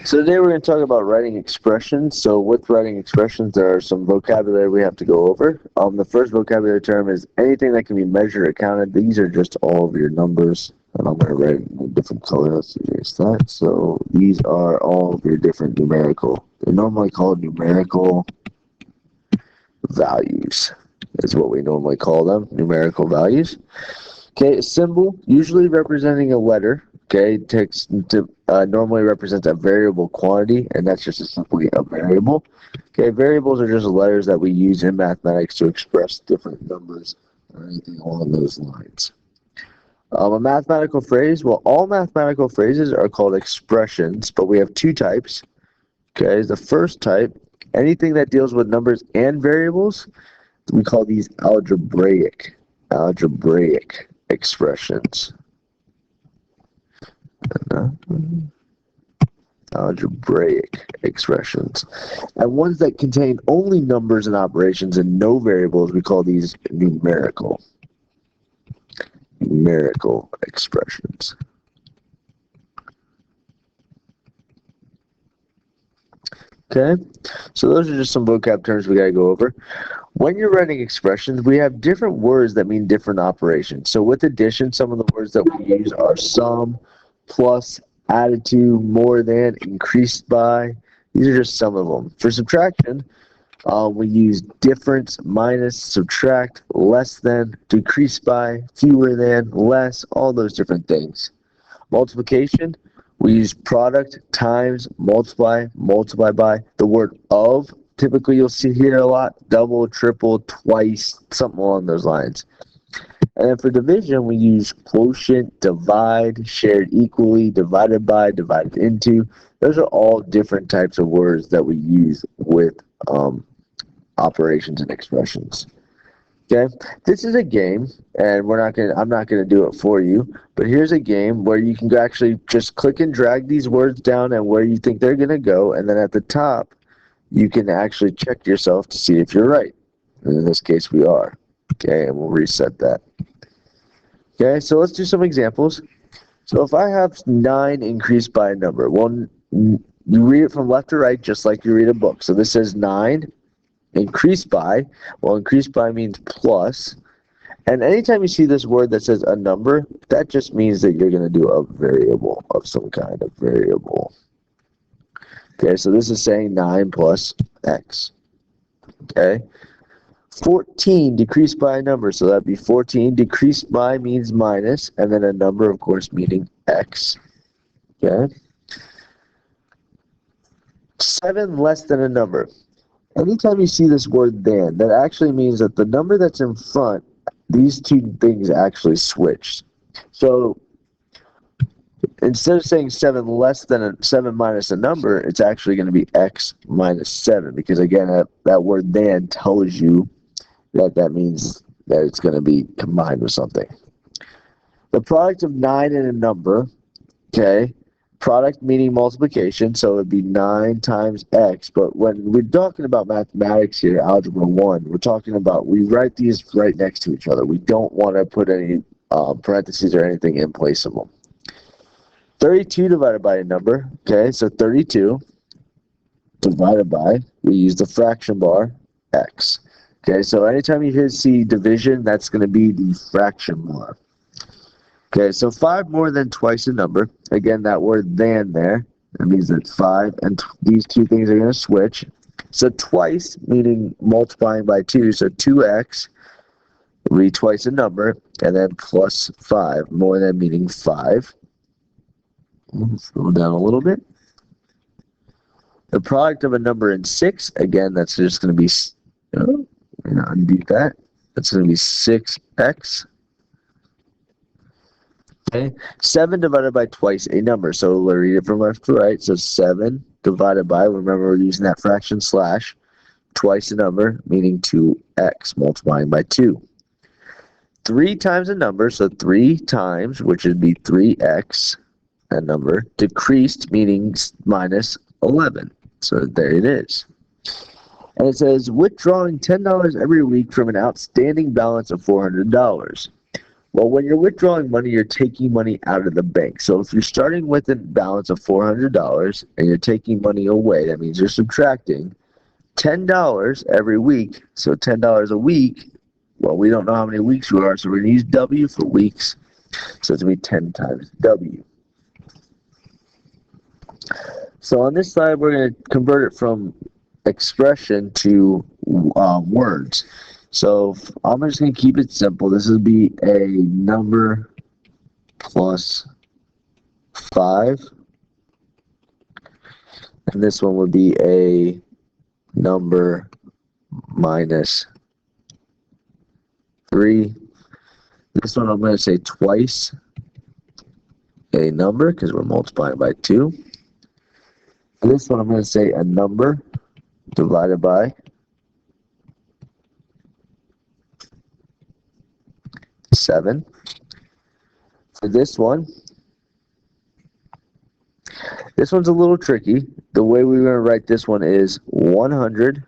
So today we're going to talk about writing expressions. So with writing expressions, there are some vocabulary we have to go over. The first vocabulary term is anything that can be measured or counted. These are just all of your numbers. And I'm going to write in a different color. Let's erase that. So these are all of your different numerical. They're normally called numerical values is what we normally call them, numerical values. Okay, a symbol, usually representing a letter. Okay, text normally represents a variable quantity, and that's just simply a variable. Okay, variables are just letters that we use in mathematics to express different numbers or anything along those lines. A mathematical phrase, well, all mathematical phrases are called expressions, but we have two types. Okay, the first type, anything that deals with numbers and variables, we call these algebraic expressions. Algebraic expressions. And ones that contain only numbers and operations and no variables, we call these numerical expressions. Okay, so those are just some vocab terms we got to go over. When you're writing expressions, we have different words that mean different operations. So with addition, some of the words that we use are sum, plus, added to, more than, increased by. These are just some of them. For subtraction, we use difference, minus, subtract, less than, decrease by, fewer than, less, all those different things. Multiplication, we use product, times, multiply, multiply by. The word of, typically you'll see here a lot, double, triple, twice, something along those lines. And then for division, we use quotient, divide, shared equally, divided by, divided into. Those are all different types of words that we use with operations and expressions. Okay, this is a game, and I'm not gonna do it for you. But here's a game where you can actually just click and drag these words down and where you think they're gonna go, and then at the top, you can actually check yourself to see if you're right. And in this case, we are. Okay, and we'll reset that. Okay, so let's do some examples. So if I have 9 increased by a number, well, you read it from left to right just like you read a book. So this says 9 increased by. Well, increased by means plus. And anytime you see this word that says a number, that just means that you're going to do a variable of some kind of variable. Okay, so this is saying 9 plus x. Okay. 14 decreased by a number, so that'd be 14. Decreased by means minus, and then a number, of course, meaning x. Okay. 7 less than a number. Anytime you see this word than, that actually means that the number that's in front, these two things actually switch. So instead of saying 7 less than 7 minus a number, it's actually going to be x minus 7, because again, that word than tells you that means that it's going to be combined with something. The product of 9 and a number, okay, product meaning multiplication, so it would be 9 times x, but when we're talking about mathematics here, algebra 1, we're talking about, we write these right next to each other. We don't want to put any parentheses or anything in place of them. 32 divided by a number, okay, so 32 divided by, we use the fraction bar, x. Okay, so anytime you see division, that's going to be the fraction bar. Okay, so 5 more than twice a number. Again, that word than there, that means that 5 and these two things are going to switch. So twice, meaning multiplying by 2, so 2x will be twice a number, and then plus 5, more than meaning 5. Scroll down a little bit. The product of a number and 6, again, that's just going to be, undo that. That's going to be 6x. Okay, 7 divided by twice a number. So we'll read it from left to right. So 7 divided by, remember we're using that fraction slash, twice a number, meaning 2x, multiplying by 2. 3 times a number, so 3 times, which would be 3x, that number, decreased, meaning minus 11. So there it is. And it says, withdrawing $10 every week from an outstanding balance of $400. Well, when you're withdrawing money, you're taking money out of the bank. So if you're starting with a balance of $400 and you're taking money away, that means you're subtracting $10 every week. So $10 a week, well, we don't know how many weeks we are, so we're going to use W for weeks. So it's going to be 10 times W. So on this slide, we're going to convert it from expression to words. So I'm just going to keep it simple. This would be a number plus 5. And this one would be a number minus 3. This one I'm going to say twice a number because we're multiplying by 2. And this one I'm going to say a number divided by 7. For this one's a little tricky. The way we're going to write this one is 100.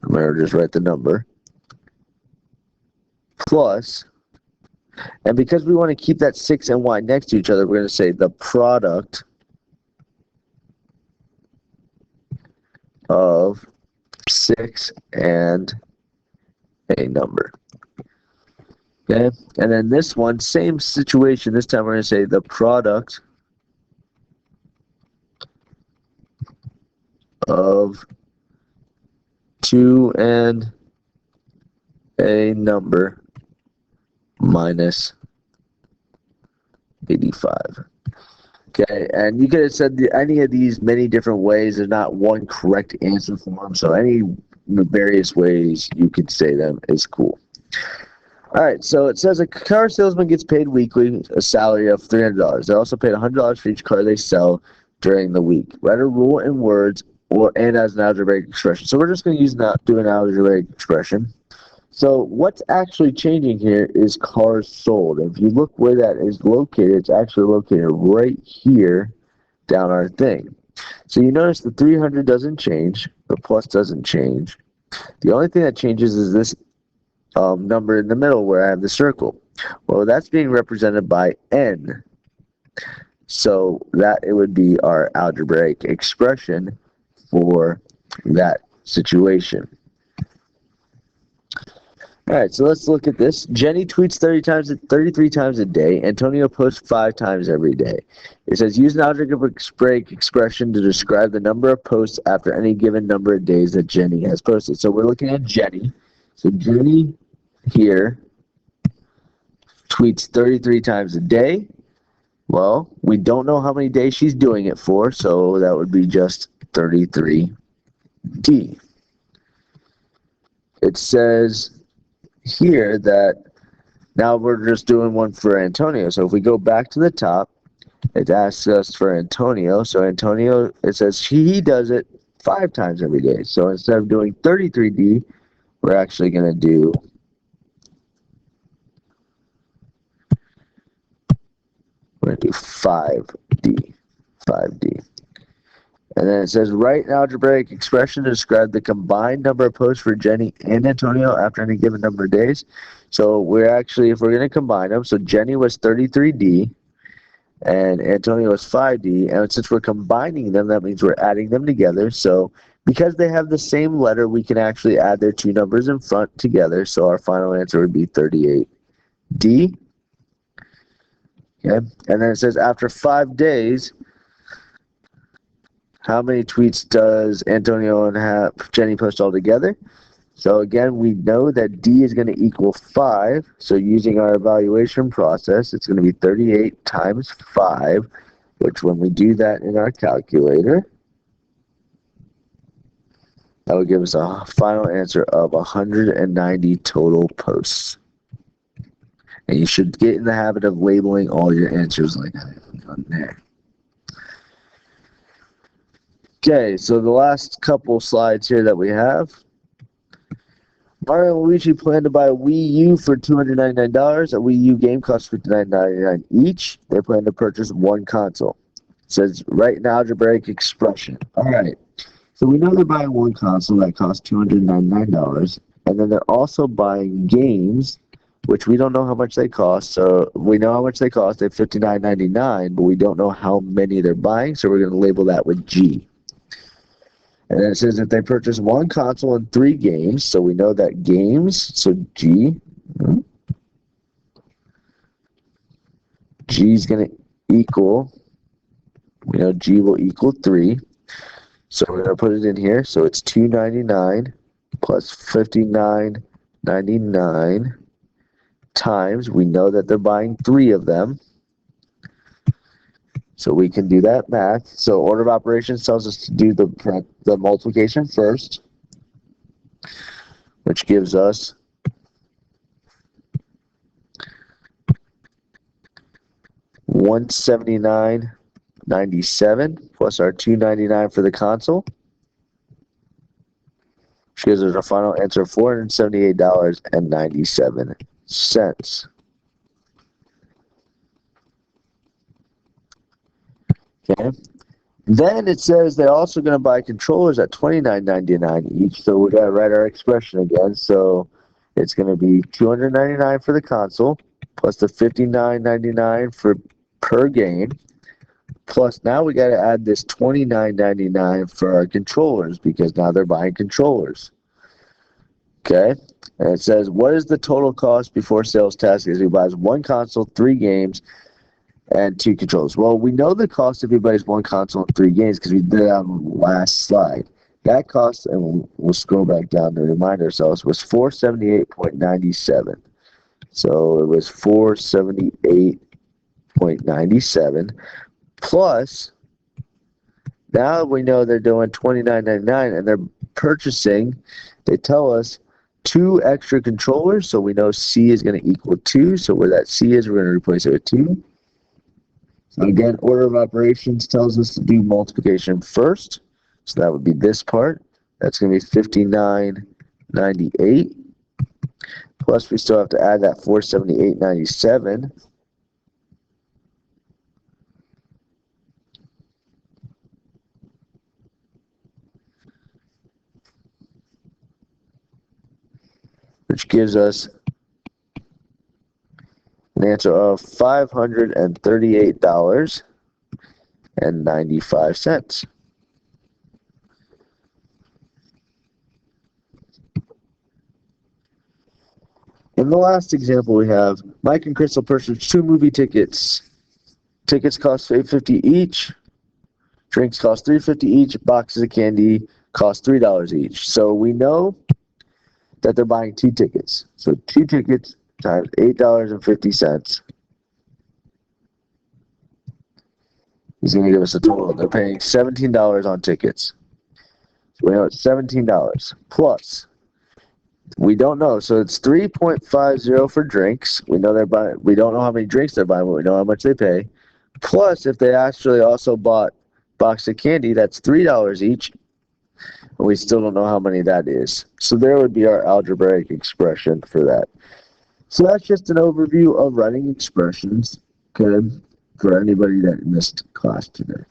I'm going to just write the number plus, and because we want to keep that 6 and y next to each other, we're going to say the product of 6 and a number. Okay, and then this one, same situation. This time we're going to say the product of 2 and a number minus 85. Okay, and you could have said any of these many different ways. There's not one correct answer for them, so any various ways you could say them is cool. All right, so it says a car salesman gets paid weekly a salary of $300. They're also paid $100 for each car they sell during the week. Write a rule in words and as an algebraic expression. So we're just going to do an algebraic expression. So what's actually changing here is cars sold. If you look where that is located, it's actually located right here down our thing. So you notice the 300 doesn't change, the plus doesn't change. The only thing that changes is this number in the middle where I have the circle. Well, that's being represented by n. So that it would be our algebraic expression for that situation. All right, so let's look at this. Jenny tweets 33 times a day. Antonio posts 5 times every day. It says use an algebraic expression to describe the number of posts after any given number of days that Jenny has posted. So we're looking at Jenny. So Jenny here tweets 33 times a day. Well, we don't know how many days she's doing it for, so that would be just 33D. It says here that now we're just doing one for Antonio. So if we go back to the top, it asks us for Antonio. So Antonio, it says he does it 5 times every day. So instead of doing 33D, we're actually going to do 5D. 5D. And then it says, write an algebraic expression to describe the combined number of posts for Jenny and Antonio after any given number of days. So we're actually, if we're going to combine them, so Jenny was 33D and Antonio was 5D. And since we're combining them, that means we're adding them together. So because they have the same letter, we can actually add their 2 numbers in front together. So our final answer would be 38D. Okay. And then it says, after 5 days, how many tweets does Antonio and Jenny post all together? So again, we know that D is going to equal 5. So using our evaluation process, it's going to be 38 times 5, which when we do that in our calculator, that would give us a final answer of 190 total posts. And you should get in the habit of labeling all your answers like I have done there. Okay, so the last couple slides here that we have. Mario and Luigi plan to buy a Wii U for $299. A Wii U game costs $59.99 each. They plan to purchase 1 console. It says, write an algebraic expression. All right, so we know they're buying 1 console that costs $299. And then they're also buying games which we don't know how much they cost. So we know how much they cost. They're $59.99, but we don't know how many they're buying, so we're going to label that with G. And then it says if they purchase one console and 3 games, so we know that games, so G. G is going to equal, we know G will equal 3. So we're going to put it in here. So it's $299 plus $59.99 times, we know that they're buying 3 of them. So we can do that math. So order of operations tells us to do the multiplication first, which gives us $179.97 plus our $299 for the console, which gives us a final answer of $478.97. Okay. Then it says they're also going to buy controllers at $29.99 each. So we're going to write our expression again. So it's going to be $299 for the console plus the $59.99 for per game. Plus now we got to add this $29.99 for our controllers because now they're buying controllers. Okay. And it says what is the total cost before sales tax as he buys one console, 3 games, and 2 controllers. Well, we know the cost if he buys one console and 3 games because we did that on the last slide. That cost, and we'll scroll back down to remind ourselves, was $478.97. So it was $478.97 plus. Now we know they're doing $29.99 and they're purchasing. They tell us 2 extra controllers, so we know C is going to equal 2. So where that C is, we're going to replace it with 2. So again, order of operations tells us to do multiplication first. So that would be this part. That's going to be $59.98. Plus we still have to add that $478.97. Which gives us an answer of $538.95. In the last example we have, Mike and Crystal purchased 2 movie tickets. Tickets cost $8.50 each. Drinks cost $3.50 each. Boxes of candy cost $3 each. So we know that they're buying 2 tickets. So 2 tickets times $8.50 is going to give us a total. They're paying $17 on tickets. So we know it's $17 plus. We don't know, so it's $3.50 for drinks. We know they're buying. We don't know how many drinks they're buying, but we know how much they pay. Plus, if they actually also bought a box of candy, that's $3 each. And we still don't know how many that is. So there would be our algebraic expression for that. So that's just an overview of writing expressions, good, for anybody that missed class today.